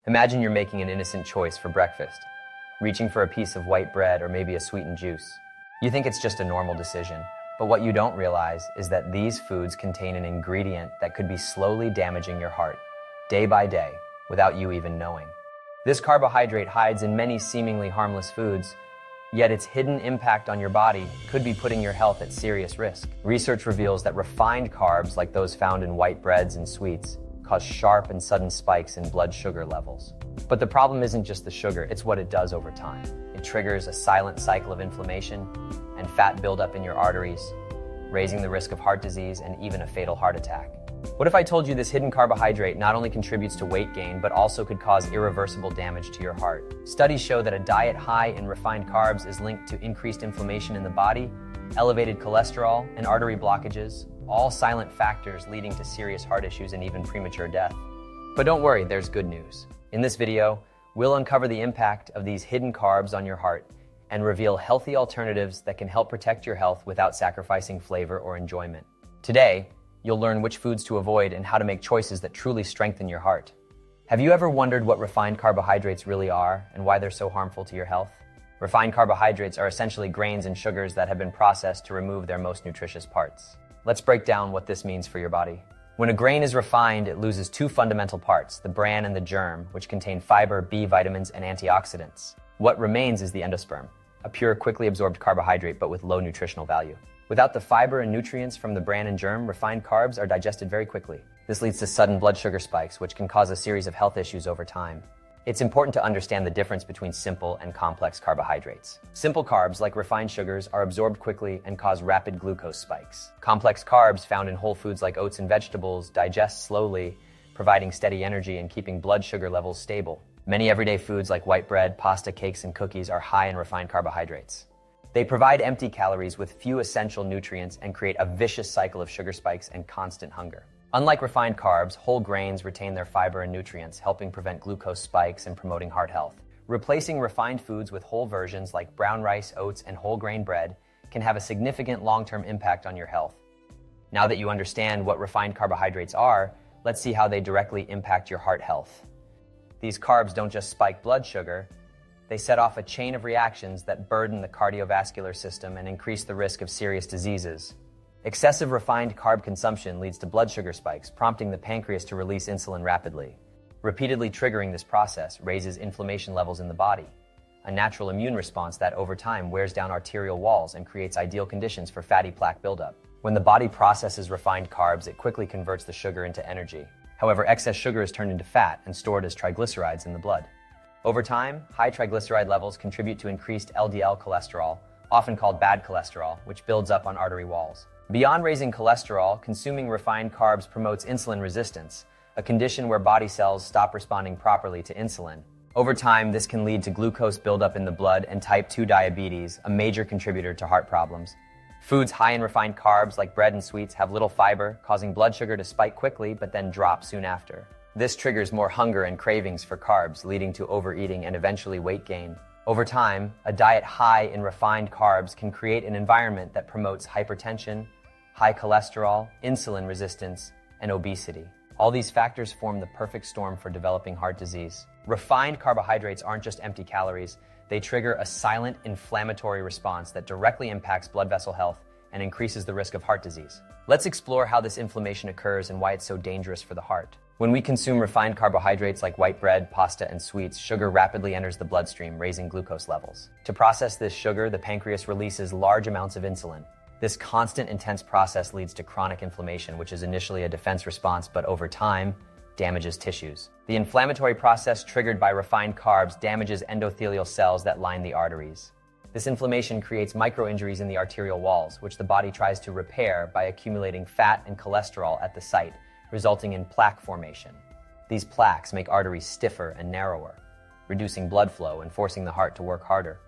Imagine you're making an innocent choice for breakfast, reaching for a piece of white bread or maybe a sweetened juice. You think it's just a normal decision, but what you don't realize is that these foods contain an ingredient that could be slowly damaging your heart, day by day, without you even knowing. This carbohydrate hides in many seemingly harmless foods, yet its hidden impact on your body could be putting your health at serious risk. Research reveals that refined carbs, like those found in white breads and sweets, cause sharp and sudden spikes in blood sugar levels. But the problem isn't just the sugar, it's what it does over time. It triggers a silent cycle of inflammation and fat buildup in your arteries, raising the risk of heart disease and even a fatal heart attack. What if I told you this hidden carbohydrate not only contributes to weight gain, but also could cause irreversible damage to your heart? Studies show that a diet high in refined carbs is linked to increased inflammation in the body, elevated cholesterol, and artery blockages, all silent factors leading to serious heart issues and even premature death. But don't worry, there's good news. In this video, we'll uncover the impact of these hidden carbs on your heart and reveal healthy alternatives that can help protect your health without sacrificing flavor or enjoyment. Today, you'll learn which foods to avoid and how to make choices that truly strengthen your heart. Have you ever wondered what refined carbohydrates really are and why they're so harmful to your health? Refined carbohydrates are essentially grains and sugars that have been processed to remove their most nutritious parts. Let's break down what this means for your body. When a grain is refined, it loses two fundamental parts, the bran and the germ, which contain fiber, B vitamins, and antioxidants. What remains is the endosperm, a pure, quickly absorbed carbohydrate but with low nutritional value. Without the fiber and nutrients from the bran and germ, refined carbs are digested very quickly. This leads to sudden blood sugar spikes, which can cause a series of health issues over time. It's important to understand the difference between simple and complex carbohydrates. Simple carbs, like refined sugars, are absorbed quickly and cause rapid glucose spikes. Complex carbs, found in whole foods like oats and vegetables, digest slowly, providing steady energy and keeping blood sugar levels stable. Many everyday foods like white bread, pasta, cakes, and cookies are high in refined carbohydrates. They provide empty calories with few essential nutrients and create a vicious cycle of sugar spikes and constant hunger. Unlike refined carbs, whole grains retain their fiber and nutrients, helping prevent glucose spikes and promoting heart health. Replacing refined foods with whole versions like brown rice, oats, and whole grain bread can have a significant long-term impact on your health. Now that you understand what refined carbohydrates are, let's see how they directly impact your heart health. These carbs don't just spike blood sugar, they set off a chain of reactions that burden the cardiovascular system and increase the risk of serious diseases. Excessive refined carb consumption leads to blood sugar spikes, prompting the pancreas to release insulin rapidly. Repeatedly triggering this process raises inflammation levels in the body, a natural immune response that over time wears down arterial walls and creates ideal conditions for fatty plaque buildup. When the body processes refined carbs, it quickly converts the sugar into energy. However, excess sugar is turned into fat and stored as triglycerides in the blood. Over time, high triglyceride levels contribute to increased LDL cholesterol, often called bad cholesterol, which builds up on artery walls. Beyond raising cholesterol, consuming refined carbs promotes insulin resistance, a condition where body cells stop responding properly to insulin. Over time, this can lead to glucose buildup in the blood and type 2 diabetes, a major contributor to heart problems. Foods high in refined carbs like bread and sweets have little fiber, causing blood sugar to spike quickly but then drop soon after. This triggers more hunger and cravings for carbs, leading to overeating and eventually weight gain. Over time, a diet high in refined carbs can create an environment that promotes hypertension, high cholesterol, insulin resistance, and obesity. All these factors form the perfect storm for developing heart disease. Refined carbohydrates aren't just empty calories, they trigger a silent inflammatory response that directly impacts blood vessel health and increases the risk of heart disease. Let's explore how this inflammation occurs and why it's so dangerous for the heart. When we consume refined carbohydrates like white bread, pasta, and sweets, sugar rapidly enters the bloodstream, raising glucose levels. To process this sugar, the pancreas releases large amounts of insulin. This constant, intense process leads to chronic inflammation, which is initially a defense response, but over time, damages tissues. The inflammatory process triggered by refined carbs damages endothelial cells that line the arteries. This inflammation creates micro-injuries in the arterial walls, which the body tries to repair by accumulating fat and cholesterol at the site, resulting in plaque formation. These plaques make arteries stiffer and narrower, reducing blood flow and forcing the heart to work harder.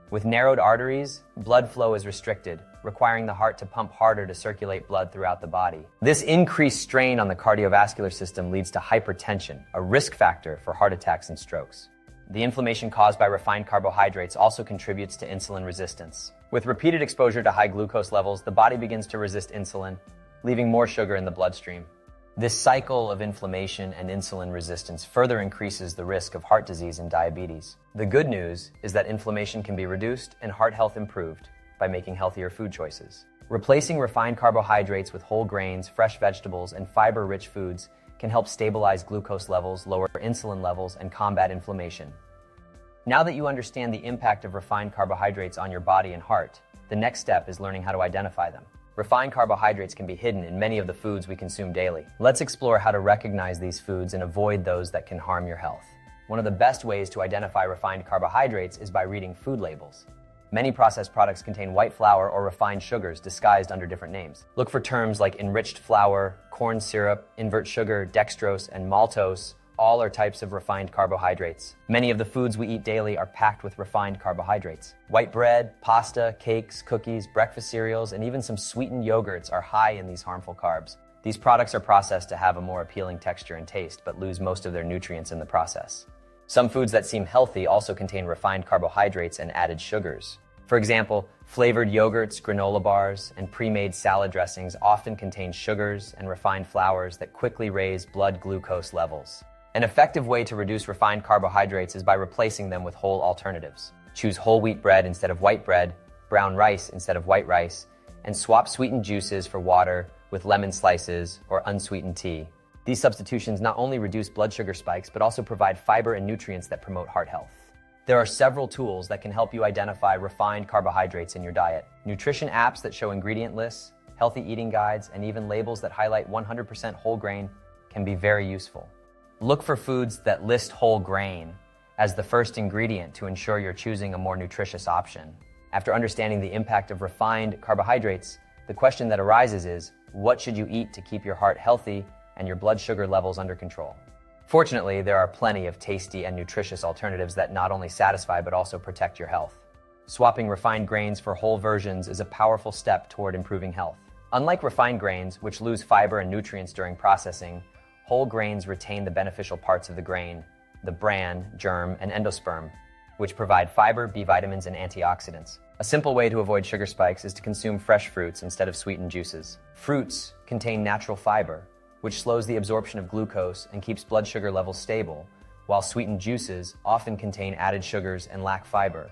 With narrowed arteries, blood flow is restricted, requiring the heart to pump harder to circulate blood throughout the body. This increased strain on the cardiovascular system leads to hypertension, a risk factor for heart attacks and strokes. The inflammation caused by refined carbohydrates also contributes to insulin resistance. With repeated exposure to high glucose levels, the body begins to resist insulin, leaving more sugar in the bloodstream. This cycle of inflammation and insulin resistance further increases the risk of heart disease and diabetes. The good news is that inflammation can be reduced and heart health improved by making healthier food choices. Replacing refined carbohydrates with whole grains, fresh vegetables, and fiber-rich foods can help stabilize glucose levels, lower insulin levels, and combat inflammation. Now that you understand the impact of refined carbohydrates on your body and heart, the next step is learning how to identify them. Refined carbohydrates can be hidden in many of the foods we consume daily. Let's explore how to recognize these foods and avoid those that can harm your health. One of the best ways to identify refined carbohydrates is by reading food labels. Many processed products contain white flour or refined sugars disguised under different names. Look for terms like enriched flour, corn syrup, invert sugar, dextrose, and maltose. All are types of refined carbohydrates. Many of the foods we eat daily are packed with refined carbohydrates. White bread, pasta, cakes, cookies, breakfast cereals, and even some sweetened yogurts are high in these harmful carbs. These products are processed to have a more appealing texture and taste, but lose most of their nutrients in the process. Some foods that seem healthy also contain refined carbohydrates and added sugars. For example, flavored yogurts, granola bars, and pre-made salad dressings often contain sugars and refined flours that quickly raise blood glucose levels. An effective way to reduce refined carbohydrates is by replacing them with whole alternatives. Choose whole wheat bread instead of white bread, brown rice instead of white rice, and swap sweetened juices for water with lemon slices or unsweetened tea. These substitutions not only reduce blood sugar spikes, but also provide fiber and nutrients that promote heart health. There are several tools that can help you identify refined carbohydrates in your diet. Nutrition apps that show ingredient lists, healthy eating guides, and even labels that highlight 100% whole grain can be very useful. Look for foods that list whole grain as the first ingredient to ensure you're choosing a more nutritious option. After understanding the impact of refined carbohydrates, the question that arises is, what should you eat to keep your heart healthy and your blood sugar levels under control? Fortunately, there are plenty of tasty and nutritious alternatives that not only satisfy but also protect your health. Swapping refined grains for whole versions is a powerful step toward improving health. Unlike refined grains, which lose fiber and nutrients during processing, whole grains retain the beneficial parts of the grain, the bran, germ, and endosperm, which provide fiber, B vitamins, and antioxidants. A simple way to avoid sugar spikes is to consume fresh fruits instead of sweetened juices. Fruits contain natural fiber, which slows the absorption of glucose and keeps blood sugar levels stable, while sweetened juices often contain added sugars and lack fiber.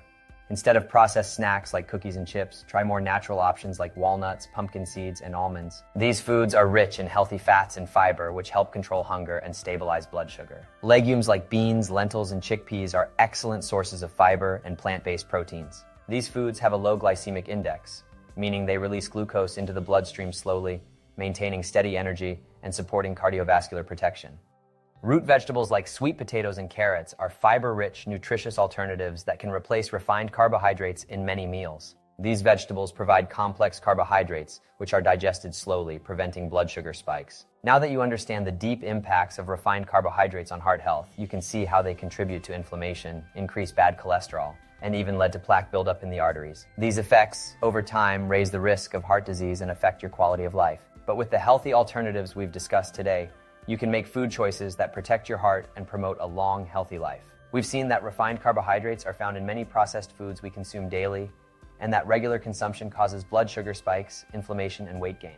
Instead of processed snacks like cookies and chips, try more natural options like walnuts, pumpkin seeds, and almonds. These foods are rich in healthy fats and fiber, which help control hunger and stabilize blood sugar. Legumes like beans, lentils, and chickpeas are excellent sources of fiber and plant-based proteins. These foods have a low glycemic index, meaning they release glucose into the bloodstream slowly, maintaining steady energy and supporting cardiovascular protection. Root vegetables like sweet potatoes and carrots are fiber-rich, nutritious alternatives that can replace refined carbohydrates in many meals. These vegetables provide complex carbohydrates, which are digested slowly, preventing blood sugar spikes. Now that you understand the deep impacts of refined carbohydrates on heart health, you can see how they contribute to inflammation, increase bad cholesterol, and even lead to plaque buildup in the arteries. These effects, over time, raise the risk of heart disease and affect your quality of life. But with the healthy alternatives we've discussed today, you can make food choices that protect your heart and promote a long, healthy life. We've seen that refined carbohydrates are found in many processed foods we consume daily, and that regular consumption causes blood sugar spikes, inflammation, and weight gain.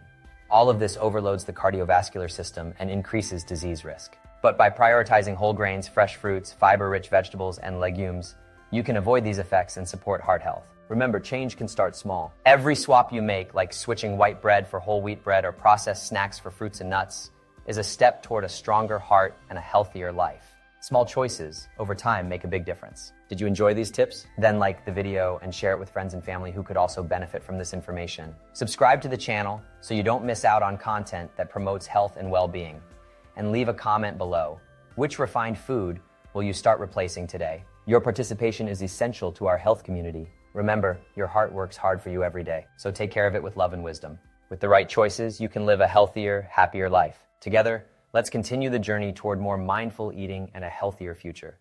All of this overloads the cardiovascular system and increases disease risk. But by prioritizing whole grains, fresh fruits, fiber-rich vegetables, and legumes, you can avoid these effects and support heart health. Remember, change can start small. Every swap you make, like switching white bread for whole wheat bread or processed snacks for fruits and nuts, is a step toward a stronger heart and a healthier life. Small choices, over time, make a big difference. Did you enjoy these tips? Then like the video and share it with friends and family who could also benefit from this information. Subscribe to the channel so you don't miss out on content that promotes health and well-being. And leave a comment below. Which refined food will you start replacing today? Your participation is essential to our health community. Remember, your heart works hard for you every day, so take care of it with love and wisdom. With the right choices, you can live a healthier, happier life. Together, let's continue the journey toward more mindful eating and a healthier future.